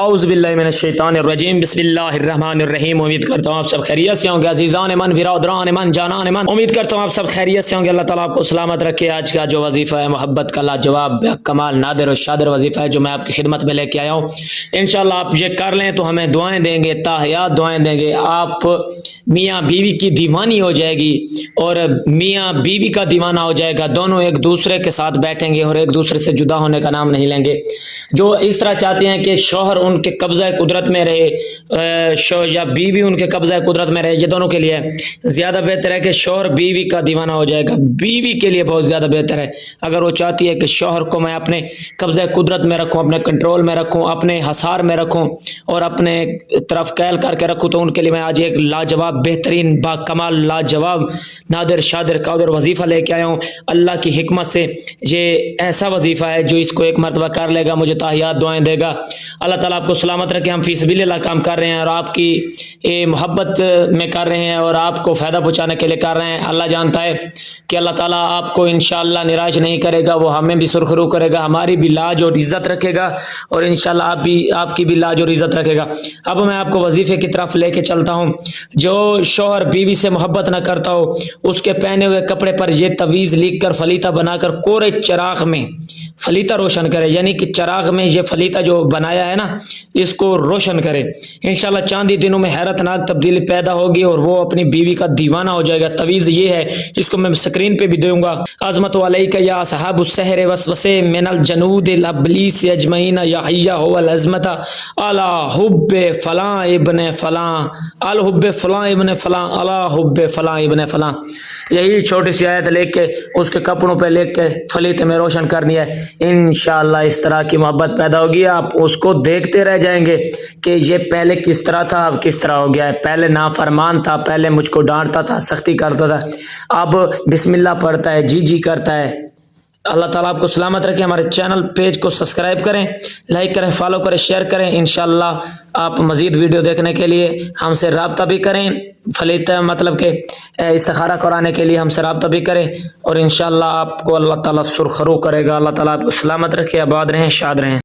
اعوذ باللہ من الشیطان الرجیم بسم اللہ الرحمن الرحیم۔ امید کرتا ہوں آپ سب خیریت سے ہوں گے عزیزان من، برادران من، جانان من، امید کرتا ہوں آپ سب خیریت سے ہوں گے۔ اللہ تعالیٰ آپ کو سلامت رکھے۔ آج کا جو وظیفہ ہے محبت کا لاجواب کمال نادر و شادر وظیفہ ہے جو میں آپ کی خدمت میں لے کے آیا ہوں۔ انشاءاللہ آپ یہ کر لیں تو ہمیں دعائیں دیں گے، تاحیات دعائیں دیں گے۔ آپ میاں بیوی کی دیوانی ہو جائے گی اور میاں بیوی کا دیوانہ ہو جائے گا، دونوں ایک دوسرے کے ساتھ بیٹھیں گے اور ایک دوسرے سے جدا ہونے کا نام نہیں لیں گے۔ جو اس طرح چاہتے ہیں کہ شوہر ان کے قبضہ قدرت میں رہے یا بیوی ان کے قبضہ قدرت میں رہے، یہ دونوں کے لیے زیادہ بہتر ہے کہ شوہر بیوی کا دیوانہ ہو جائے گا۔ بیوی کے لیے بہت زیادہ بہتر ہے اگر وہ چاہتی ہے کہ شوہر کو میں اپنے قبضہ قدرت میں رکھوں، اپنے کنٹرول میں رکھوں، اپنے حصار میں رکھوں اور اپنے طرف قائل کر کے رکھوں، تو ان کے لیے میں آج ایک لاجواب بہترین با کمال لاجواب نادر شادر قادر وظیفہ لے کے آیا ہوں۔ اللہ کی حکمت سے یہ ایسا وظیفہ ہے جو اس کو ایک مرتبہ کر لے گا مجھے تاحیات دعائیں دے گا۔ اللہ تعالیٰ آپ کو سلامت رکھے۔ ہم فی سبیل اللہ کام کر رہے ہیں اور آپ کی محبت میں کر رہے ہیں اور آپ کو فائدہ پہنچانے کے لیے کر رہے ہیں۔ اللہ جانتا ہے کہ اللہ تعالیٰ آپ کو انشاءاللہ نراش نہیں کرے گا، وہ ہمیں بھی سرخرو کرے گا، ہماری بھی لاج اور عزت رکھے گا اور انشاءاللہ آپ کی بھی لاج اور عزت رکھے گا۔ اب میں آپ کو وظیفے کی طرف لے کے چلتا ہوں۔ جو شوہر بیوی سے محبت نہ کرتا ہو اس کے پہنے ہوئے کپڑے پر یہ تعویذ لکھ کر فلیتہ بنا کر کورے چراغ میں فلیتہ روشن کرے، یعنی کہ چراغ میں یہ فلیتہ جو بنایا ہے نا اس کو روشن کرے۔ انشاءاللہ چاند ہی دنوں میں حیرت ناک تبدیلی پیدا ہوگی اور وہ اپنی بیوی کا دیوانہ ہو جائے گا۔ تعویذ یہ ہے، اس کو میں سکرین پہ بھی دوں گا۔ عظمت علیک یا اصحاب السحر وسوسے من الجنود الابلیس اجمعین یا حیا هو العظمت علی حب فلاں ابن فلاں الحب فلاں ابن فلاں علی حب فلاں ابن فلاں۔ یہی چھوٹی سی آیت لکھ کے اس کے کپڑوں پہ لکھ کے فلیتے میں روشن کرنی ہے۔ انشاءاللہ اس طرح کی محبت پیدا ہوگی، آپ اس کو دیکھتے رہ جائیں گے کہ یہ پہلے کس طرح تھا اب کس طرح ہو گیا ہے۔ پہلے نافرمان تھا، پہلے مجھ کو ڈانٹتا تھا، سختی کرتا تھا، اب بسم اللہ پڑھتا ہے، جی کرتا ہے۔ اللہ تعالیٰ آپ کو سلامت رکھے۔ ہمارے چینل پیج کو سبسکرائب کریں، لائک کریں، فالو کریں، شیئر کریں۔ انشاءاللہ آپ مزید ویڈیو دیکھنے کے لیے ہم سے رابطہ بھی کریں، فلیتہ مطلب کہ استخارہ کرانے کے لیے ہم سے رابطہ بھی کریں اور انشاءاللہ آپ کو اللہ تعالیٰ سرخرو کرے گا۔ اللہ تعالیٰ آپ کو سلامت رکھے، آباد رہیں، شاد رہیں۔